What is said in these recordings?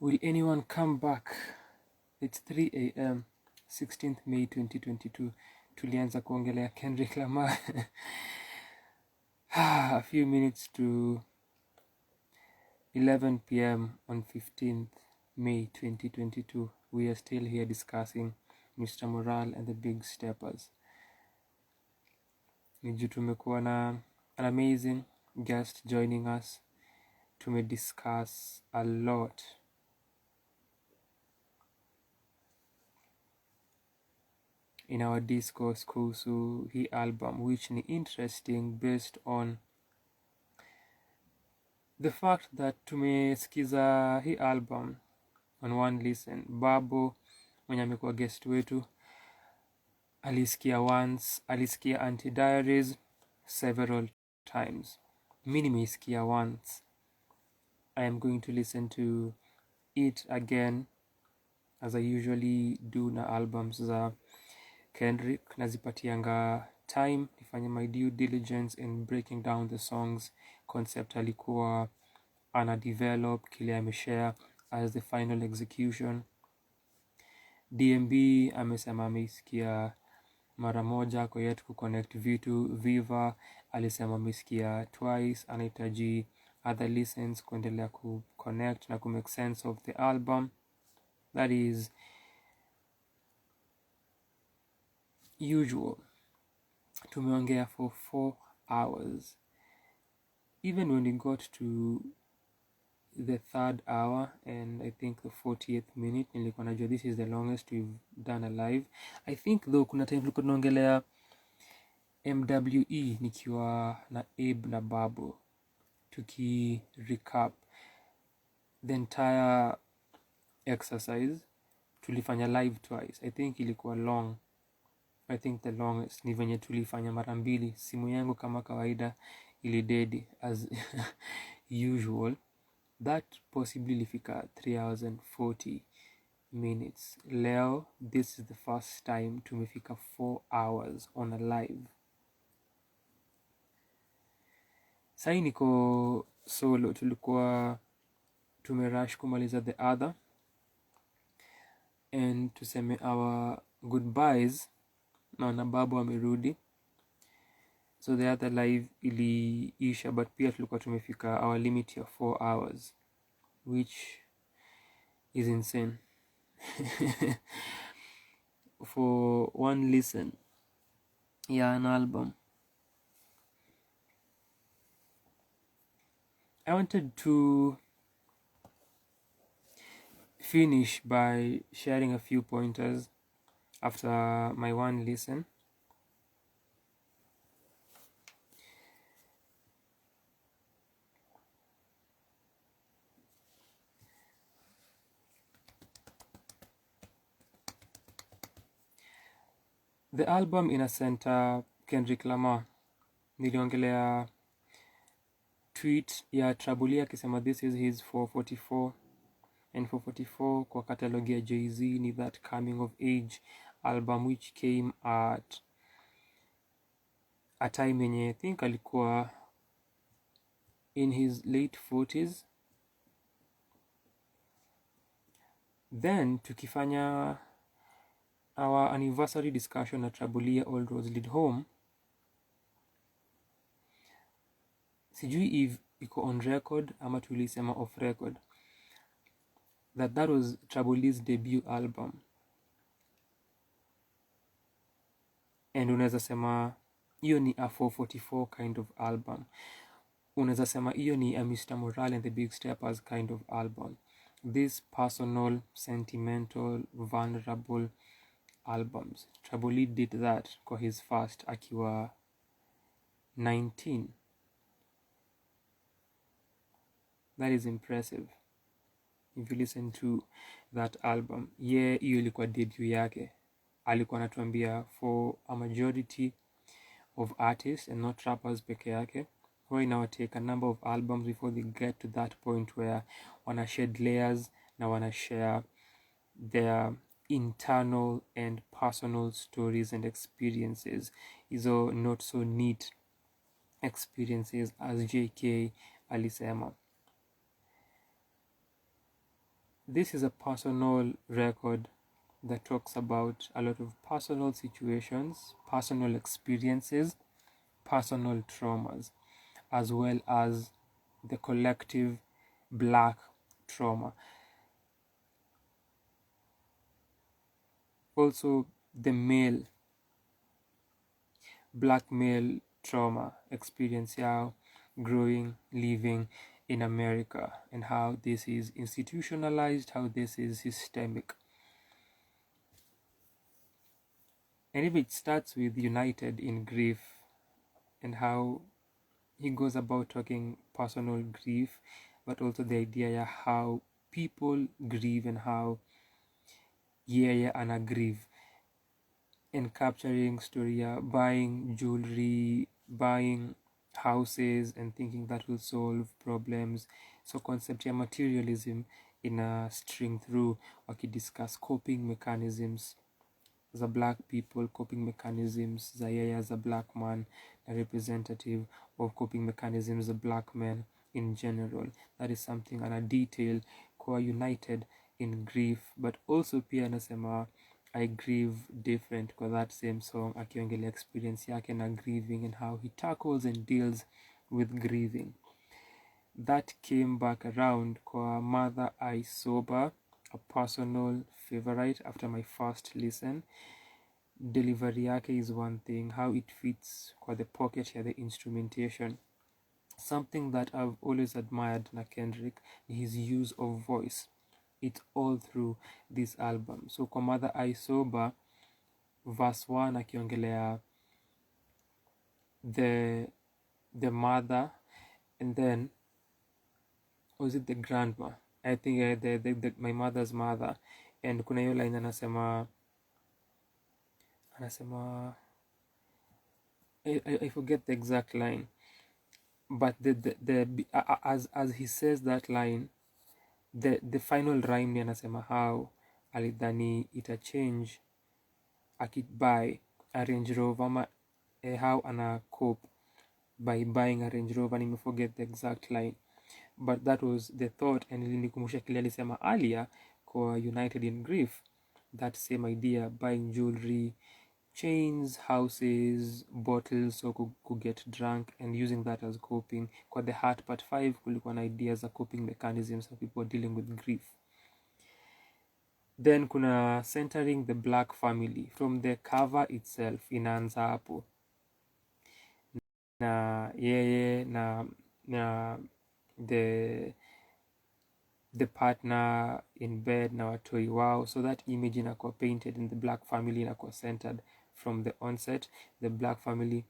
Will anyone come back? It's 3 a.m. 16th May 2022. Tulianza kuongelea Kendrick Lamar. A few minutes to 11 p.m. on 15th May 2022. We are still here discussing Mr. Morale and the Big Steppers. Niju tumekuwa na an amazing guest joining us. Discuss a lot. In our discourse kuhusu hii album, which ni interesting based on the fact that tumesikiza hii album on one listen. Babo mwenye amekuwa guest wetu alisikia once, alisikia Anti-Diaries several times. Mi nimeisikia once. I am going to listen to it again as I usually do na albums za Kendrick. Nazipatianga time nifanye my due diligence in breaking down the songs. Concept alikuwa ana develop, kile ameshare as the final execution. DMB amesema ameisikia mara moja kwa yetu kuconnect vitu. Viva alisema ameisikia twice, anahitaji other listens kuendelea kuconnect na kumake sense of the album. That is usual. Tumeongea for 4 hours. Even when we got to the 3rd hour and I think the 40th minute, nilikuwa najua this is the longest we've done alive. I think though kuna time tulikuwa tunaongelea MWE nikiwa na Abe na Babo, tuki recap the entire exercise. Tulifanya live twice. I think ilikuwa long. I think the longest ni venye tulifanya mara mbili. Simu yangu kama kawaida ilidedi as usual. That possibly ilifika 3 hours and 40 minutes. Leo, this is the first time tumefika 4 hours on a live. Sai niko solo, tulikuwa tumerush kumaliza the other and tuseme our goodbyes. Naona Babu amerudi, so the other live iliisha, but pia tulikuwa tumefika our limit ya 4 hours, which is insane. For one listen an album. I wanted to finish by sharing a few pointers after my one listen. The album in a center Kendrick Lamar. Niliongelea tweet ya Trabulia akisema this is his 444, and 444 kwa catalog ya Jay-Z ni that coming of age album which came at a time yenye I think alikuwa in his late 40s. Then tukifanya our anniversary discussion na Trabulia Old Roads Lead Home, sijui if iko on record ama tulisema off record, that was Trabulia's debut album. And unaweza sema hiyo ni a 444 kind of album. Unaweza sema hiyo ni a Mr. Morale and the Big Steppers kind of album. These personal, sentimental, vulnerable albums. Trabulia did that kwa his first akiwa 19. That is impressive. If you listen to that album, hiyo ilikuwa debut yake. Alikuwa anatuambia for a majority of artists and not rappers peke yake, why now take a number of albums before they get to that point where wana shed layers na wana share their internal and personal stories and experiences. Hizo not so neat experiences as JK alisema. this is a personal record that talks about a lot of personal situations, personal experiences, personal traumas, as well as the collective black trauma. Also, the black male trauma experience, how growing, living in America, and how this is institutionalized, how this is systemic. And if it starts with United in Grief, and how he goes about talking personal grief, but also the idea how people grieve and how and grieve, and capturing story, buying jewelry, buying houses, and thinking that will solve problems. So concept materialism in a string through discuss coping mechanisms za black people, coping mechanisms za as a black man, a representative of coping mechanisms of black men in general. That is something and a detail kwa United in Grief, but also pia anasema I grieve different kwa that same song, akiongelea experience yake na grieving and how he tackles and deals with grieving. That came back around kwa Mother I Sober, a personal favorite after my first listen. Delivery yake is one thing, how it fits kwa the pocket here, the instrumentation. Something that I've always admired na Kendrick, his use of voice. It's all through this album. So kwa Mother I Sober, verse 1 akiongelea the mother, and then was it the grandma, I think my mother's mother, and kuna hiyo line anasema I forget the exact line, but as he says that line, the final rhyme ni anasema how alidhani ita change akitbuy a Range Rover ama how ana cope by buying a Range Rover. Nime forget the exact line, but that was the thought, and ilinikumbusha kile alisema earlier kwa United in Grief, that same idea, buying jewelry, chains, houses, bottles, so could get drunk and using that as coping. Kwa the Heart Part 5 kulikuwa na ideas za coping mechanisms of people dealing with grief. Then kuna centering the black family. From the cover itself inaanza hapo na yeye na the partner in bed na watoi wao, so that image inakuwa painted in the black family, inakuwa centered from the onset. The black family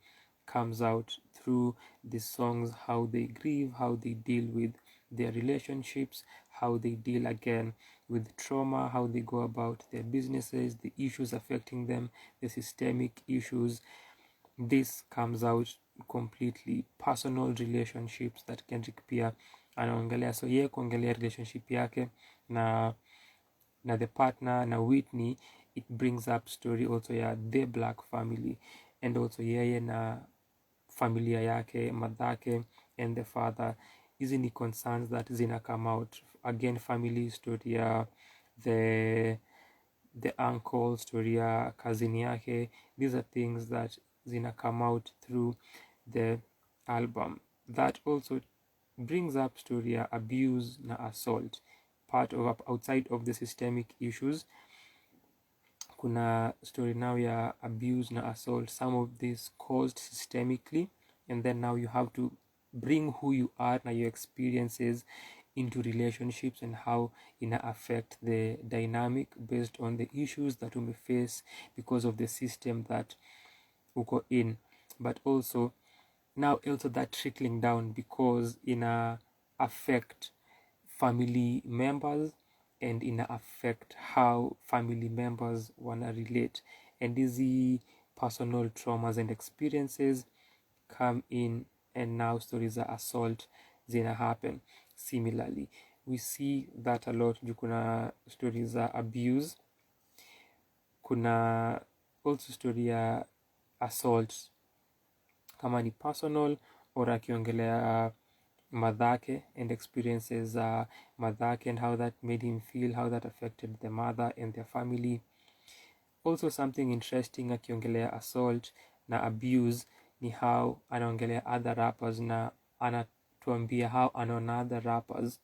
comes out through the songs, how they grieve, how they deal with their relationships, how they deal again with trauma, how they go about their businesses, the issues affecting them, the systemic issues. This comes out completely. Personal relationships that Kendrick pia anaongelea, so yeye kuongelea relationship yake na the partner na Whitney, it brings up story also ya the black family, and also yeye na familia yake, madhake and the father. Hizi ni concerns that zina come out again, family story ya the uncle, story ya cousin yake. These are things that zina come out through the album. That also brings up story ya abuse na assault, part of outside of the systemic issues. Kuna story now ya abuse na assault, some of this caused systemically, and then now you have to bring who you are na your experiences into relationships and how ina affect the dynamic based on the issues that you may face because of the system that uko in. But also now also that trickling down because ina affect family members and ina affect how family members wanna relate, and these personal traumas and experiences come in, and now stories of assault zina happen. Similarly, we see that a lot juu kuna stories za abuse, kuna also story ya assault kama ni personal or akiongelea madhake and experiences madhake and how that made him feel, how that affected the mother and their family. Also something interesting akiongelea assault na abuse ni how anaongelea other rappers na anatuambia how anaona other rappers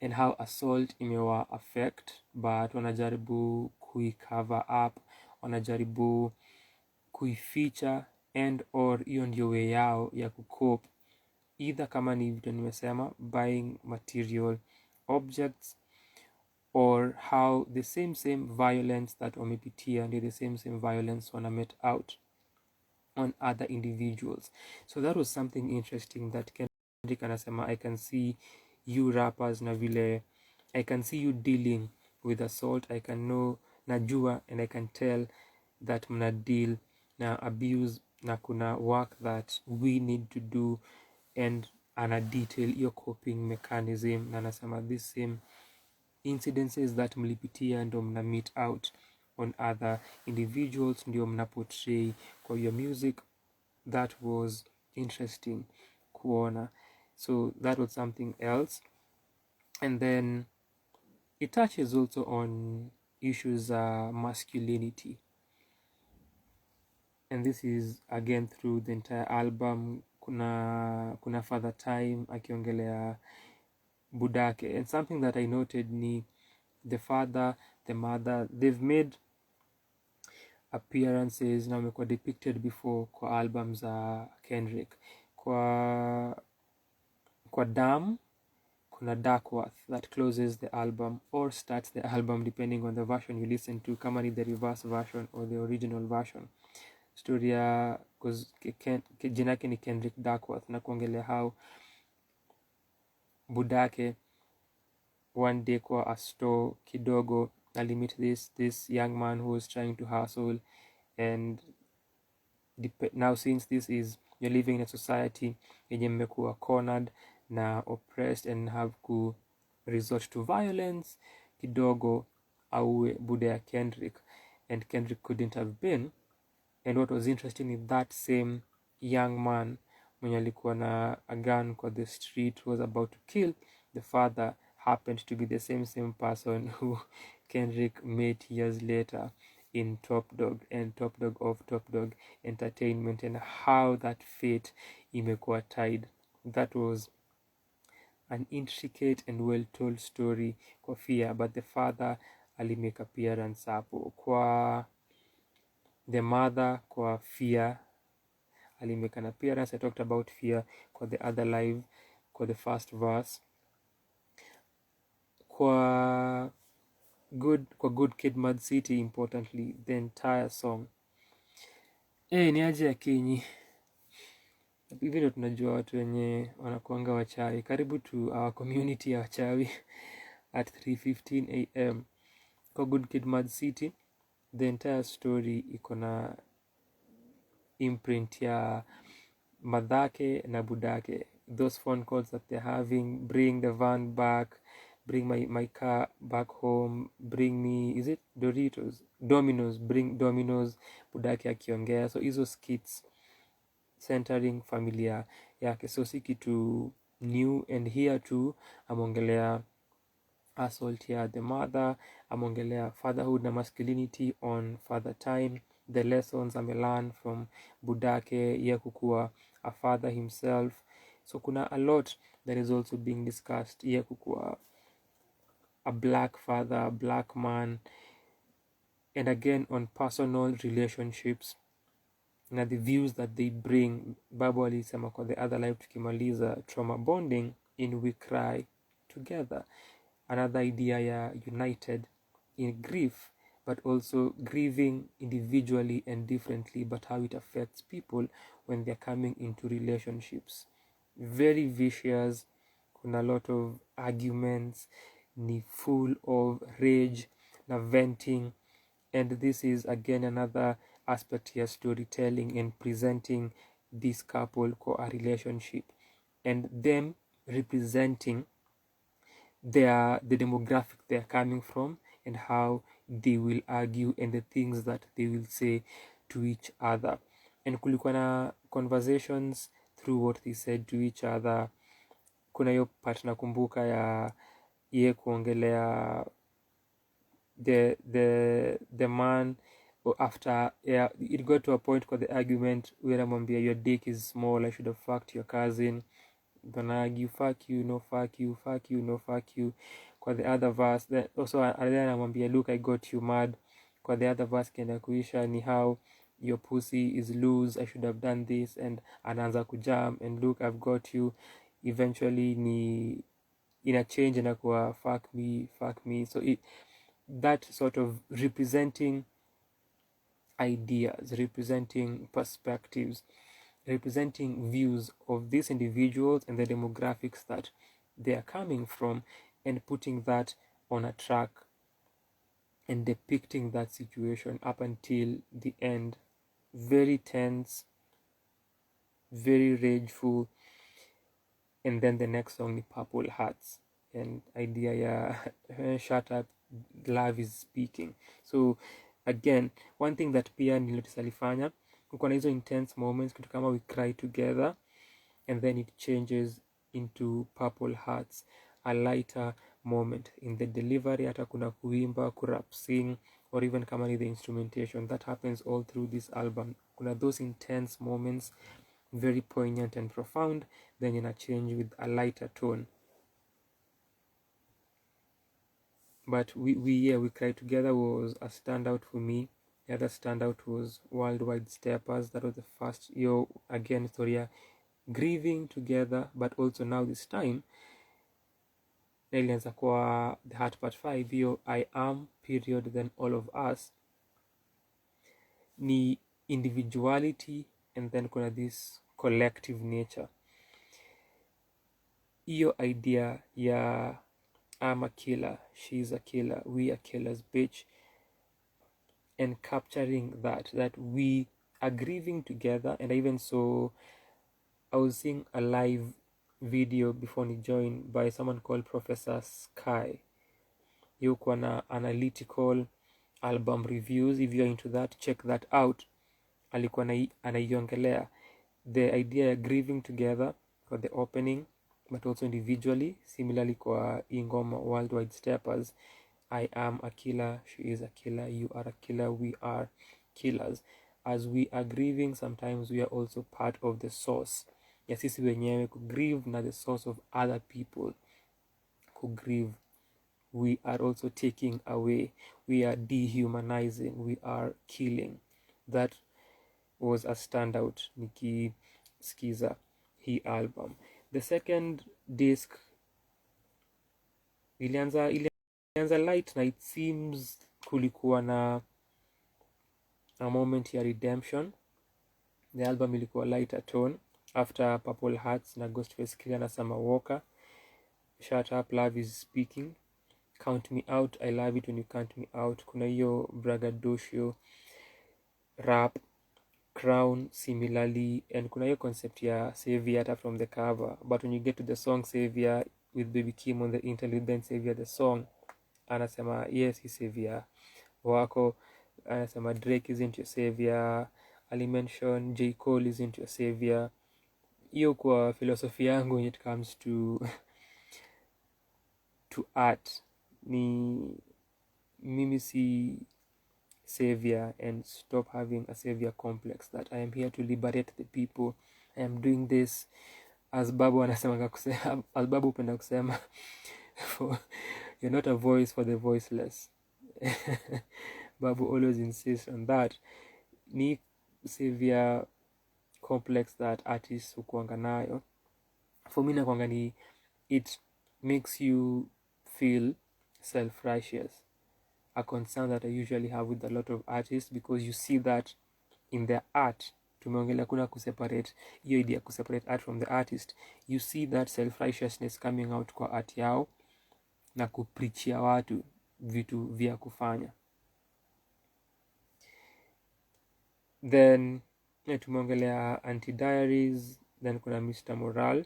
and how assault imewa affect, but wanajaribu kuicover up, wanajaribu kuificha and or hiyo ndio way yao ya kucope, either kama ni vitu nimesema buying material objects or how the same violence that wamepitia ndio the same violence wana met out on other individuals. So that was something interesting that Kendrick anasema, I can see you rappers na vile I can see you dealing with assault, I can know, najua and I can tell that mna deal na abuse na kuna work that we need to do, and ana detail your coping mechanism na anasema this same incidences that mlipitia ndo mna meet out on other individuals, ndio mna portray kwa your music. That was interesting kuona. So that was something else. And then it touches also on issues masculinity, and this is again through the entire album. Kuna Father Time akiongelea budake, and something that I noted ni the father, the mother, they've made appearances na wamekuwa depicted before kwa albums za Kendrick. Kwa Dam kuna Darkworth that closes the album or starts the album depending on the version you listen to, kama ni the reverse version or the original version. Story ya jina yake ni Kendrick Darkworth na kuongelea how budake one day kwa a store kidogo alimit this young man who was trying to hustle, and now since this is you're living in a society yenye mmekuwa cornered na oppressed and have ku resort to violence kidogo auwe buda ya Kendrick, and Kendrick couldn't have been. And what was interesting is that same young man mwenye alikuwa na a gun kwa the street was about to kill the father happened to be the same person who Kendrick met years later in Top Dog and Top Dog of Top Dog Entertainment, and how that fate imekuwa tied. That was an intricate and well told story kwa Fia, but the father alimake appearance hapo. Kwa the mother kwa Fia alimake an appearance. I talked about Fia kwa the other live kwa the first verse. Kwa Good Kid, Mad City, importantly the entire song ni aje ya Kinyi. Hivi ndio tunajua watu wenye wanakuanga wachawi. Karibu to our community ya wachawi at 3:15 am. Kwa Good Kid, Mad City, the entire story iko na imprint ya madhake na budake. Those phone calls that they're having, bring the van back, bring my car back home, bring me, is it Domino's, bring Domino's, budake akiongea. So hizo skits centering familia yake, so si kitu new. And here too amongelea assault ya the mother, amongelea fatherhood na masculinity on Father Time, the lessons amelearn from budake ya kukua a father himself. So kuna a lot that is also being discussed ya kukua a black father, a black man, and again on personal relationships na the views that they bring. Babu alisema kwa the other life tukimaliza trauma bonding in we cry together, another idea ya united in grief, but also grieving individually and differently, but how it affects people when they're coming into relationships. Very vicious, kuna a lot of arguments, ni full of rage na venting. And this is again another aspect here, storytelling and presenting this couple for a relationship and them representing the demographic they're coming from and how they will argue and the things that they will say to each other. And kulikuwa na conversations through what they said to each other. Kuna hiyo part nakumbuka ya ye kuongelea the man after, yeah, it got to a point kwa the argument where amwambia your dick is small, I should have fucked your cousin. Don't argue, fuck you, no fuck you, fuck you, no fuck you. Kwa the other verse then also anamwambia look, I got you mad. Kwa the other verse kenda kuisha ni how your pussy is loose, I should have done this, and anaanza kujam and look, I've got you. Eventually ni ina change na kuwa fuck me. So that sort of representing ideas, representing perspectives, representing views of these individuals and the demographics that they are coming from, and putting that on a track and depicting that situation up until the end. Very tense, very rageful. And then the next song ni Purple Hearts, and idea ya shut up, love is speaking. So again, one thing that pia nilinotice alifanya, uko na hizo intense moments, kitu kama we cry together, and then it changes into Purple Hearts, a lighter moment in the delivery. Hata kuna kuimba, kurap sing, or even kama ni the instrumentation, that happens all through this album. Kuna those intense moments, very poignant and profound, then in a change with a lighter tone. But we Cry Together was a standout for me. The other standout was Worldwide Steppers. That was the first year, again, story grieving together, but also now this time ilianza kwa the Heart Part 5 hiyo I am period then all of us ni individuality, and then kuna this collective nature. Hiyo idea ya I'm a killer, she's a killer, we are killers, bitch, and capturing that we are grieving together. And I even saw, I was seeing a live video before ni join by someone called Professor Sky. Yuko na analytical album reviews. If you're into that, check that out. Alikuwa anaiongelea the idea ya grieving together for the opening, but also individually. Similarly kwa ingoma Worldwide Steppers, I am a killer, she is a killer, you are a killer, we are killers. As we are grieving, sometimes we are also part of the source. Ya sisi wenyewe kugrieve na the source of other people kugrieve. We are also taking away, we are dehumanizing, we are killing. That was a standout nikisikiza hii album. The second disc ilianza light na it seems kulikuwa na a moment ya redemption. The album ilikuwa lighter tone after Purple Hearts na Ghostface Killah na Summer Walker. Shut Up, Love is Speaking, Count Me Out, I Love It When You Count Me Out. Kuna hiyo braggadocio rap, Crown similarly, and kuna hiyo concept ya Savior hata from the cover. But when you get to the song Savior with Baby Kim on the interlude, then Savior the song, anasema yes, he's Savior wako, anasema Drake isn't your savior, alimention J. Cole isn't your savior. Hiyo kwa philosophy yangu when it comes to art, ni mimi si savior, and stop having a savior complex, that I am here to liberate the people. I am doing this, as Babu anasema kusema, as Babu upenda kusema you're not a voice for the voiceless. Babu always insists on that. Ni savior complex that artists hukuanga nayo. For me nakuanga ni, it makes you feel self-righteous, a concern that I usually have with a lot of artists, because you see that in their art. Tumeongelea kuna kuseparate hiyo idea, kuseparate art from the artist. You see that self-righteousness coming out kwa art yao na kuprichia watu vitu vya kufanya. Then tumeongelea Anti-Diaries, then kuna Mr. Moral,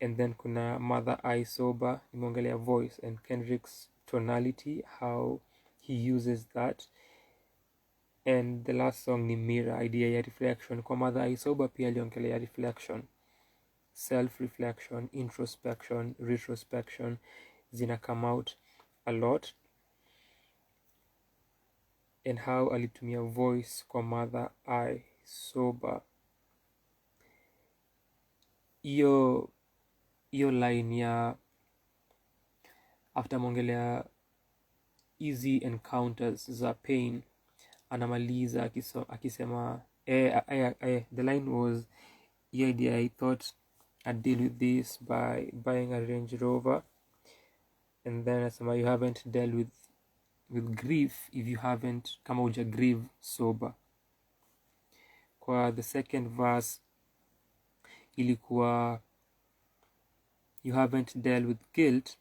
and then kuna Mother I Sober. Nimeongelea voice and Kendrick's tonality, how he uses that. and the last song ni Mirror, idea ya reflection. Kwa Mother Aisoba pia aliongelea reflection, self reflection, introspection, retrospection zina come out a lot, and how alitumia voice kwa Mother Aisoba. Hiyo line ya after mongelea easy encounters za pain, anamaliza akisema the line was, the idea, I thought I'd deal with this by buying a Range Rover, and then asema you haven't dealt with grief if you haven't, kama uja grieve sober. Kwa the second verse ilikuwa you haven't dealt with guilt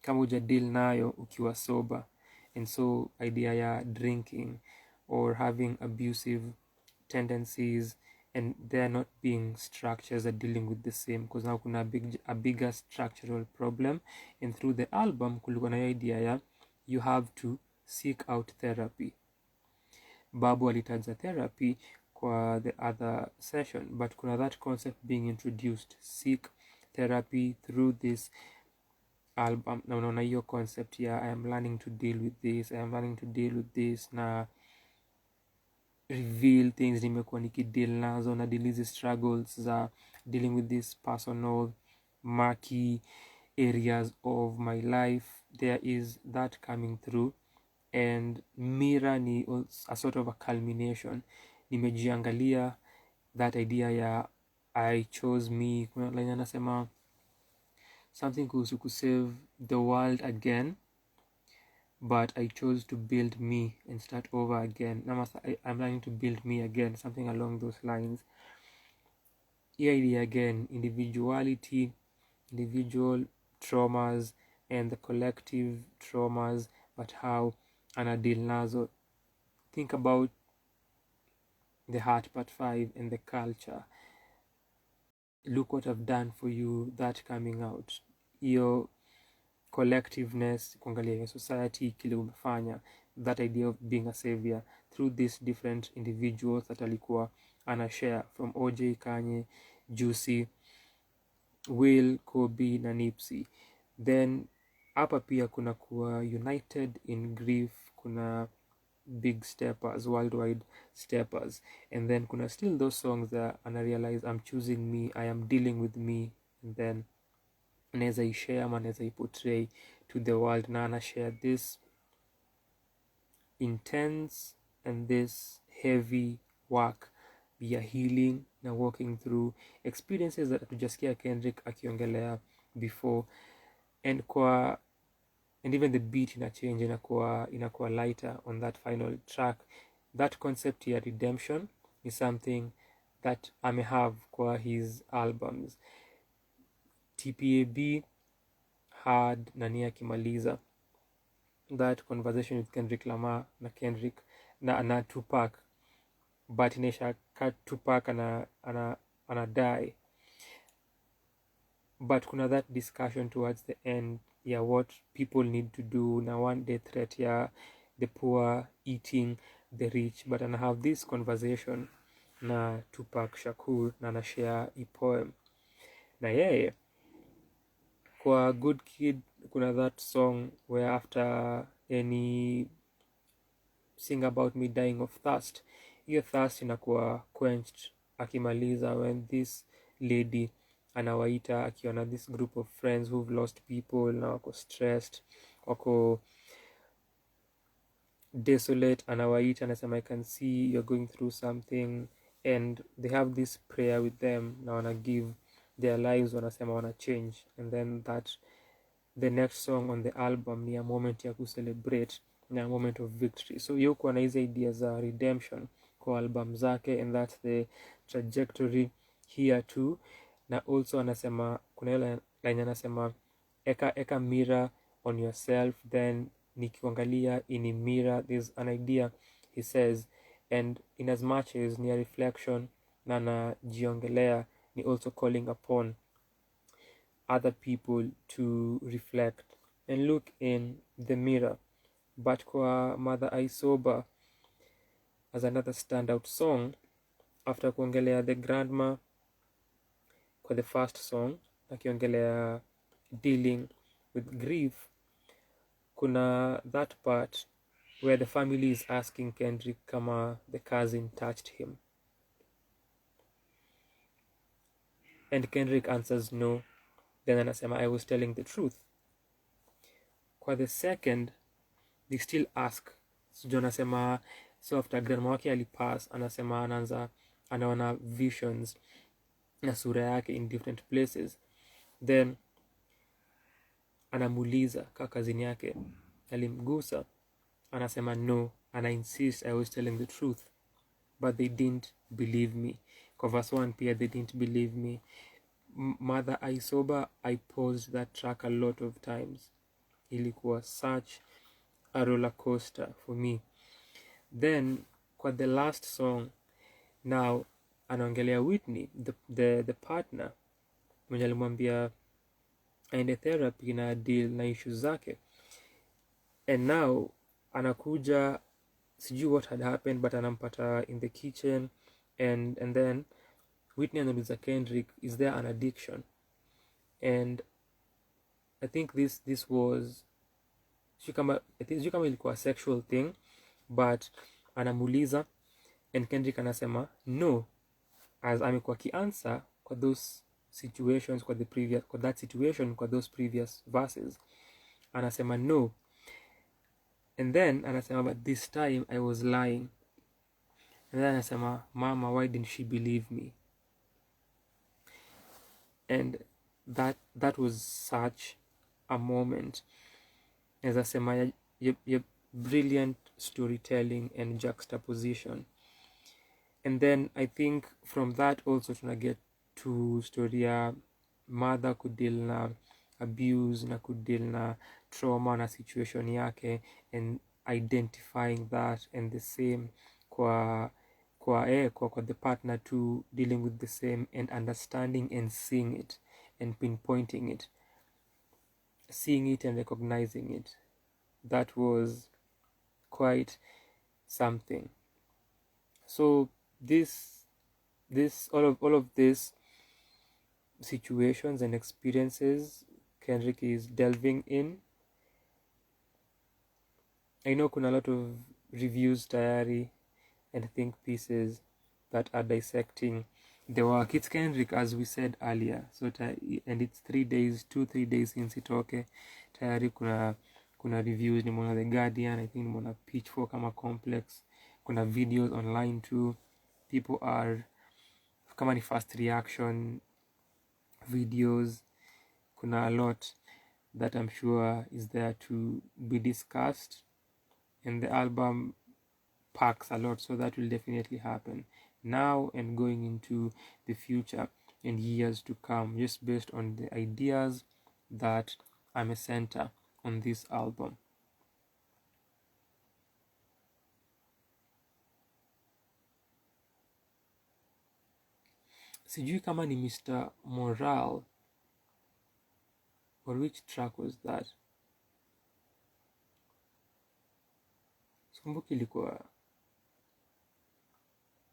kama uja deal nayo ukiwa sober. And so idea ya drinking or having abusive tendencies, and they're not being structures are dealing with the same, because now kuna a bigger structural problem. And through the album kulikuwa na idea ya you have to seek out therapy. Babu alitaja therapy kwa the other session, but kuna that concept being introduced, seek therapy through this album. Na unaona hiyo concept ya I am learning to deal with this, I am learning to deal with this, na reveal things nimekuwa nikideal nazo, na deal hizi struggles za dealing with this personal murky areas of my life. There is that coming through, and Mirror ni a sort of a culmination. Nimejiangalia, that idea ya I chose me. Kuna line anasema something kuhusu kusave the world again, but I chose to build me and start over again. I'm learning to build me again, something along those lines. The idea again, individuality, individual traumas and the collective traumas, but how anadil nazo. Think about the Heart Part 5 and the culture. Look what I've done for you, that coming out. Your collectiveness, kuangalia your society, kile umefanya, that idea of being a savior through these different individuals that alikuwa anashare, from OJ, Kanye, Juicy, Will, Kobe na Nipsey. Then hapa pia kuna kuwa united in grief, kuna big steppers, worldwide steppers, and then kuna still those songs that ana realize I'm choosing me, I am dealing with me, and then anaweza ishare ama anaweza iportray to the world, na ana share this intense and this heavy work ya healing na walking through experiences that hatujasikia Kendrick akiongelea before, and even the beat ina change, inakuwa lighter on that final track. That concept ya redemption is something that amehave kwa his albums. TPAB had nani akimaliza, that conversation with Kendrick Lamar na Kendrick na Tupac, but inaisha Tupac ana die, but kuna that discussion towards the end ya what people need to do, na one day threat ya the poor eating the rich, but ana have this conversation na Tupac Shakur na ana share a poem na yeye. Kwa Good Kid kuna that song where after any sing about me dying of thirst, hiyo thirst inakuwa quenched akimaliza when this lady anawaita akiona this group of friends who've lost people na wako stressed, wako desolate, anawaita anasema I can see you're going through something, and they have this prayer with them na wana give their lives, wanasema wana change, and then that the next song on the album ni a moment ya kucelebrate na a moment of victory. So yuko na hizi idea za redemption kwa album zake, and that's the trajectory here too. Na also anasema kuna ile line anasema eka mirror on yourself, then nikiangalia in a mirror, there's an idea he says, and in as much as ni a reflection na najiongelea, ni also calling upon other people to reflect and look in the mirror. But kwa Mother Aisoba as another standout song after kuongelea the grandma kwa the first song, akiongelea dealing with grief. Kuna that part where the family is asking Kendrick kama the cousin touched him, and Kendrick answers no. Then anasema I was telling the truth. Kwa the second, they still ask. So anasema, so after grandma wake alipass, anasema anaona visions na sura yake in different places. Then anamuuliza ka kazini yake alimgusa, anasema no, and I insist I was telling the truth, but they didn't believe me. Kwa verse 1 pia they didn't believe me. Mother I sober, I paused that track a lot of times. Ilikuwa such a roller coaster for me. Then kwa the last song, now anaongelea Whitney, the partner mwenye alimwambia aende therapy na deal na issues zake, and now anakuja, sijui what had happened, but anampata in the kitchen, and then Whitney anauliza Kendrick, is there an addiction? And I think this was sijui kama ilikuwa a sexual thing, but anamuuliza, and Kendrick anasema no, as amekuwa kiansa kwa those situations, kwa that situation, kwa those previous verses, anasema no, and then anasema but this time I was lying, and then anasema mama, why didn't she believe me? And that was such a moment. As I say, your brilliant storytelling and juxtaposition. And then I think from that also tuna get to story ya mother kudeal na abuse na kudeal na trauma na situation yake, and identifying that, and the same kwa the partner too, dealing with the same and understanding and seeing it and pinpointing it, seeing it and recognizing it. That was quite something. So all of these situations and experiences Kendrick is delving in. I know kuna a lot of reviews tayari and think pieces that are dissecting the work. It's Kendrick, as we said earlier, so and it's 3 days since itoke. Tayari kuna reviews, nimeona The Guardian, I think nimeona Pitchfork kama Complex, kuna videos online too. People are kama ni first reaction videos, kuna a lot that I'm sure is there to be discussed, and the album packs a lot, so that will definitely happen now and going into the future and years to come, just based on the ideas that I'm a center on this album. Sijui kama ni Mr. Moral, or which track was that? Sikumbuki ilikuwa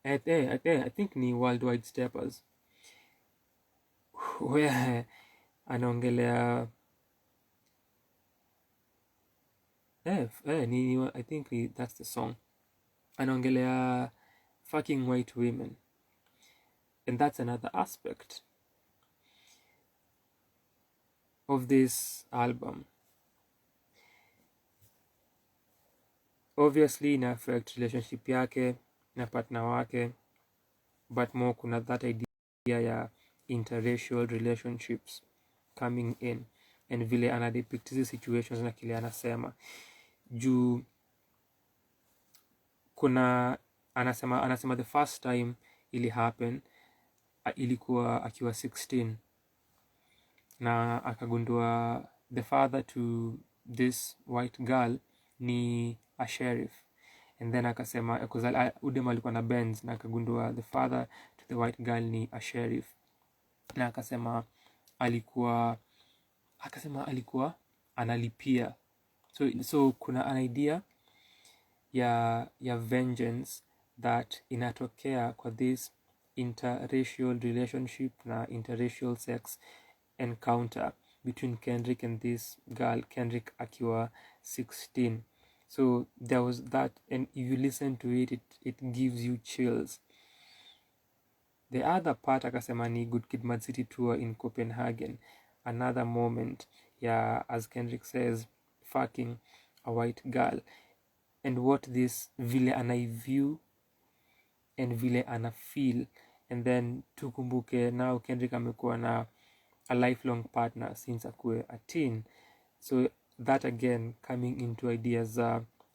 I think ni Worldwide Steppers, where anaongelea I think that's the song. Anaongelea fucking white women, and that's another aspect of this album. Obviously ina affect relationship yake na partner wake, but more kuna that idea ya interracial relationships coming in, and vile anadepict hizi situations na kile anasema juu kuna anasema the first time ili happen ilikuwa akiwa 16, na akagundua the father to this white girl ni a sheriff, and then akasema udem alikuwa na Benz, na akagundua the father to the white girl ni a sheriff, na akasema alikuwa analipia. So kuna an idea ya vengeance that inatokea kwa this interracial relationship na interracial sex encounter between Kendrick and this girl, Kendrick akiwa 16. So there was that, and if you listen to it, it gives you chills. The other part akasema ni Good Kid, Mad City tour in Copenhagen, another moment, yeah, as Kendrick says, fucking a white girl, and what this vile anai-view and vile ana-feel. And then tukumbuke now Kendrick amekuwa na a lifelong partner since akuwe a teen, so that again coming into ideas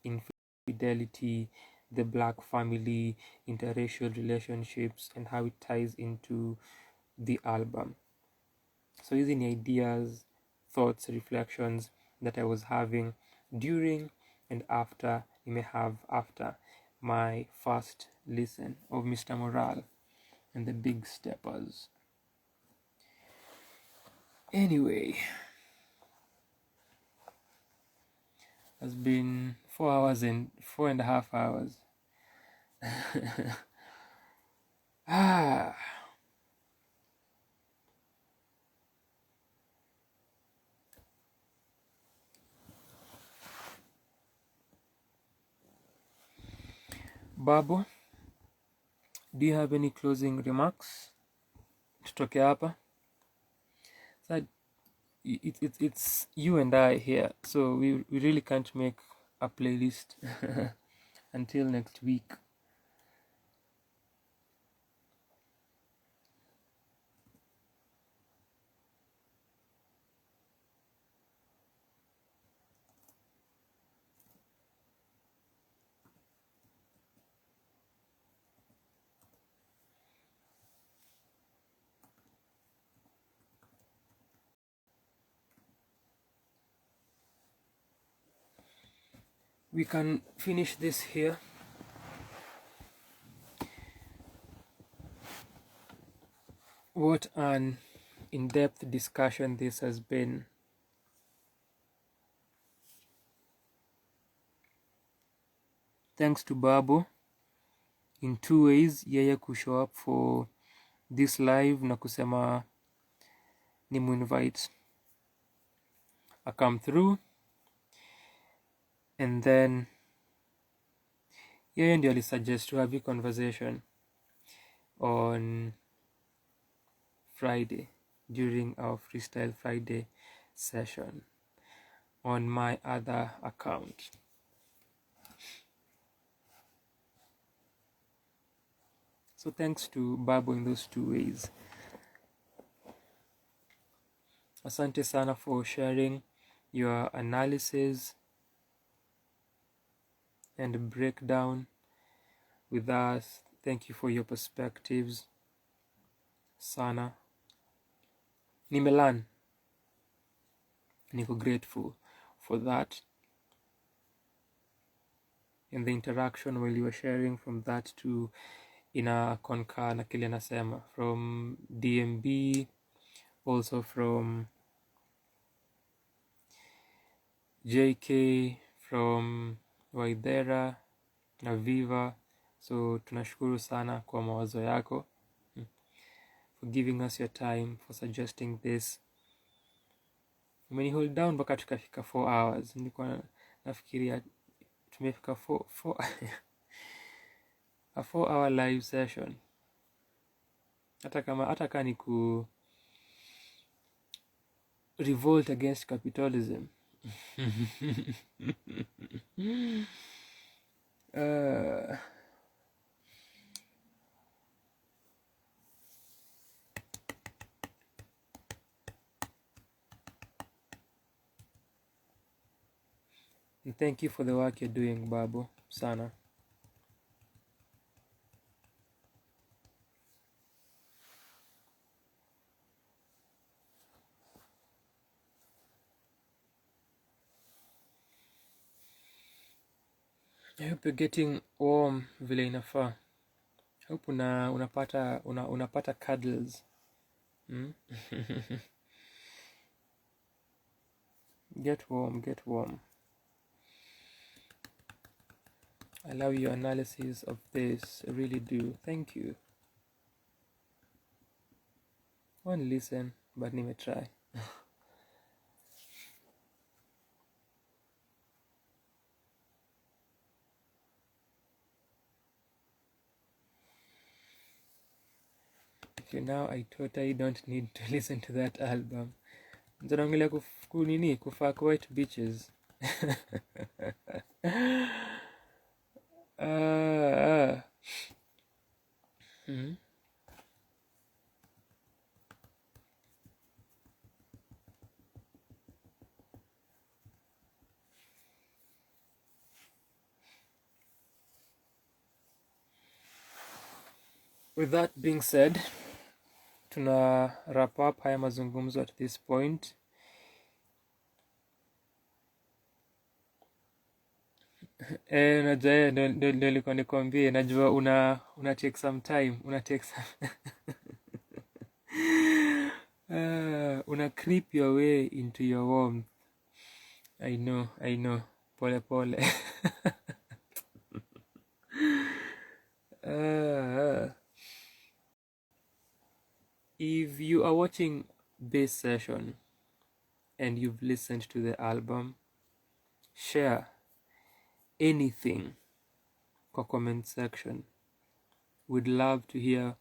infidelity, the black family, interracial relationships, and how it ties into the album. So hizi ni ideas, thoughts, reflections that I was having during and after, after my first listen of Mr. Morale and the Big Steppers. Anyway, it's been 4.5 hours. Babo, do you have any closing remarks? Tutoke hapa. So it's you and I here, so we really can't make a playlist until next week. We can finish this here. What an in-depth discussion this has been. Thanks to Babo in 2 ways, yeye kushow up for this live na kusema nimu-invite I come through, and then yeye ndio alisuggest to have a conversation on Friday during our Freestyle Friday session on my other account. So thanks to Babo in those 2 ways. Asante sana for sharing your analysis and breakdown with us. Thank you for your perspectives. Sana. Nimelan. Niko grateful for that. And the interaction while you were sharing from that to ina concur na kile nasema from DMB, also from JK, from Waidera na Viva. So tunashukuru sana kwa mawazo yako, for giving us your time, for suggesting this. Umeni hold down mpaka tukafika 4 hours. Nilikuwa nafikiria tumefika 4 a 4-hour live session. Hata kama ni ku revolt against capitalism. And thank you for the work you're doing, Babo. Sana. I hope you're getting warm vile inafaa. I hope unapata cuddles. Get warm. I love your analysis of this. I really do. Thank you. Won't listen, but nime try. Okay, now I totally don't need to listen to that album. Nzanaongelea kunini kufuck white bitches. Hmm. With that being said, tuna wrap up haya mazungumzo at this point. Unajua ndio nilikuwa nikwambie, najua una take some time, una take some una creep your way into your warmth. I know. Pole pole. If you are watching this session and you've listened to the album, share anything kwa comment section. We'd love to hear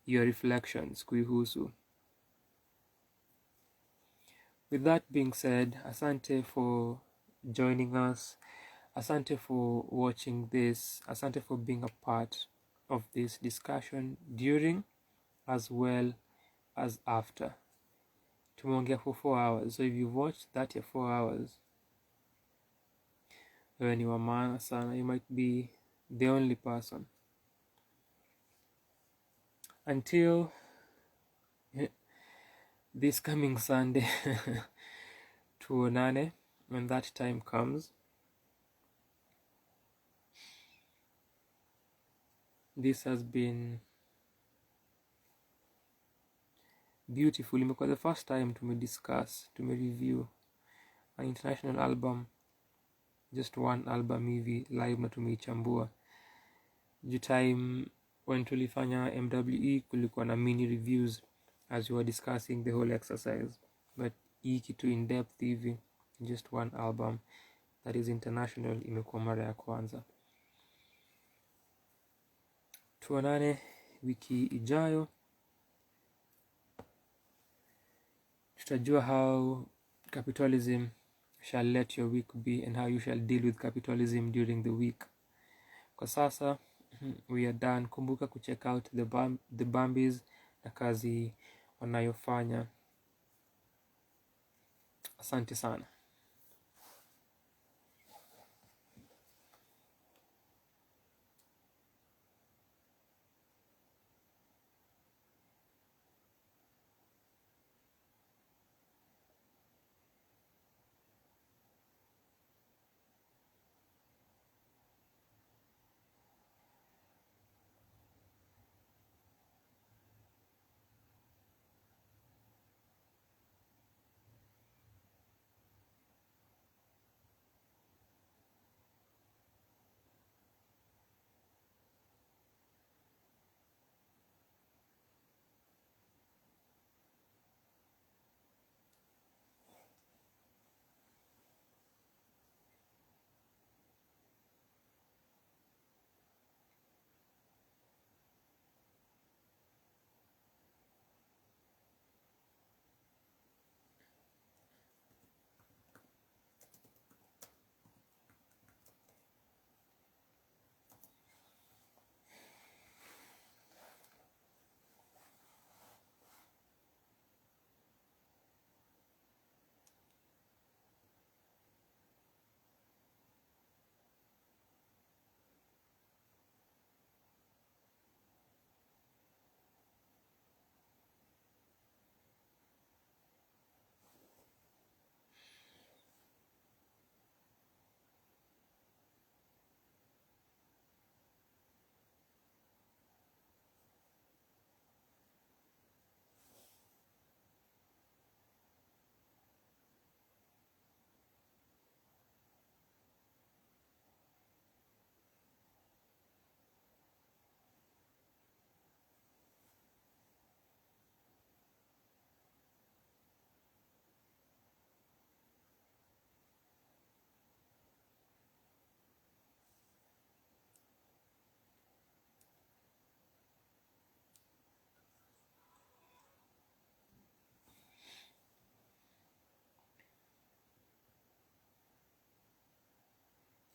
your reflections kuihusu. With that being said, asante for joining us. Asante for watching this. Asante for being a part of this discussion during as well as after. Tumeongea for 4 hours. So if you've watched that 4 hours, when you are man sana, you might be the only person. Until this coming Sunday, tuonane when that time comes. This has been beautiful. Imekuwa the first time review an international album, just one album hivi live na tumeichambua. Juu time when tulifanya MWE kulikuwa na mini reviews as we were discussing the whole exercise, but hii kitu in depth hivi, just one album that is international, imekuwa mara ya kwanza. Tuonane wiki ijayo, tutajua how capitalism shall let your week be and how you shall deal with capitalism during the week. Kwa sasa we are done. Kumbuka kucheck out the Bambis na kazi wanayofanya. Asante sana.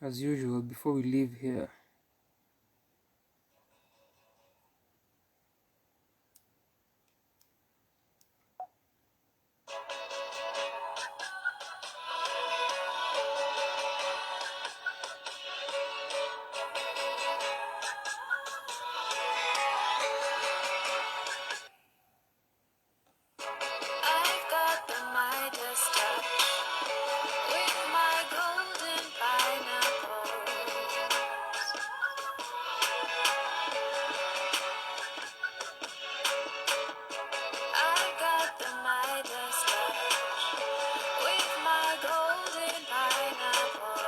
as usual, before we leave here, I've got the Midas touch with my golden pineapple. I've got the Midas touch with my golden pineapple.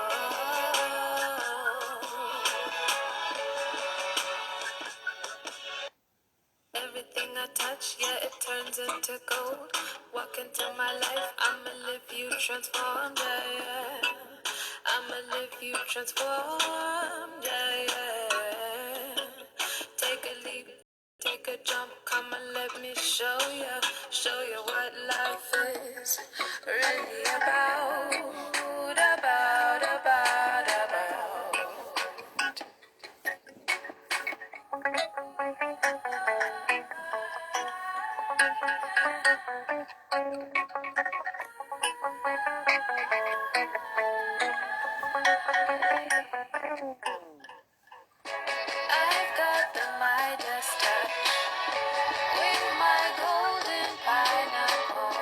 Everything I touch, yeah, it turns into gold. Walk into my life, I'ma live you transformed, yeah, yeah. I'ma live you transformed, yeah, yeah. Take a leap, take a jump, come and let me show you what life is really about. I've got the Midas touch with my golden pineapple.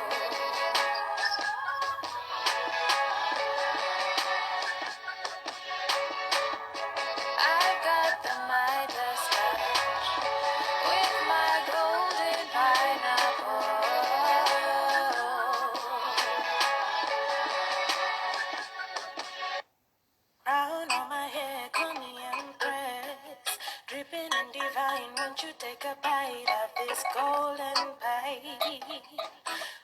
I've got the Midas touch with my golden pineapple. Crown on my head, call me empress. Dripping and divine, won't you take a bite of this golden pie?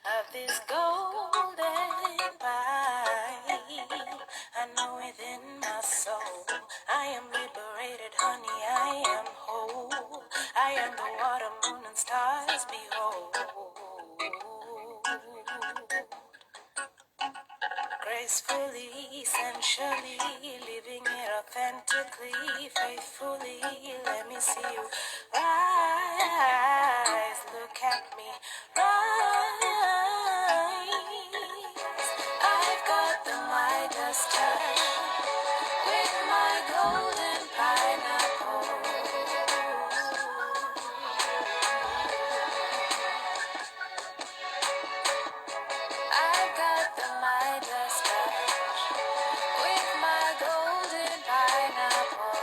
Of this golden pie. I know within my soul, I am liberated, honey, I am whole. I am the water, moon, and stars, behold. Gracefully, sensually, living it authentically, faithfully. Let me see you rise. Look at me rise. I've got the Midas touch with my golden pineapple. I've got the Midas touch with my golden pineapple.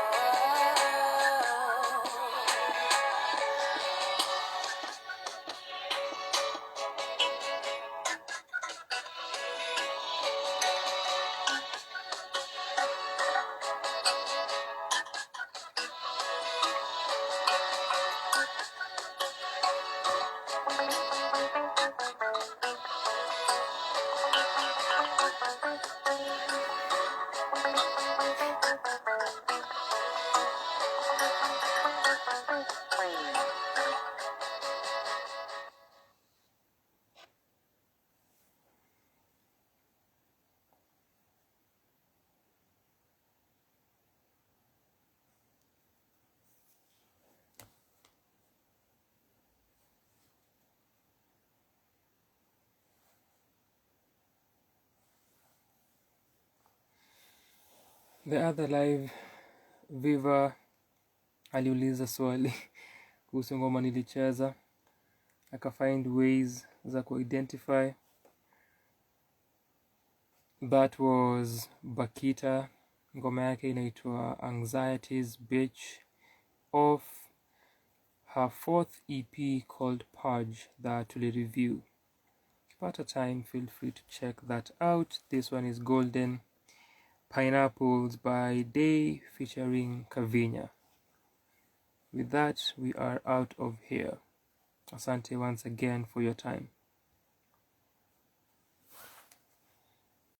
the other live Viva aliuliza swali kuhusu ngoma nilicheza, akafind ways za kuidentify. That was Bakita, ngoma yake inaitwa Anxieties Bitch, off her 4th EP called Purge that tuli review. Ikipata time, feel free to check that out. This one is Golden Pineapples by Day featuring Kavinya. With that, we are out of here. Asante once again for your time.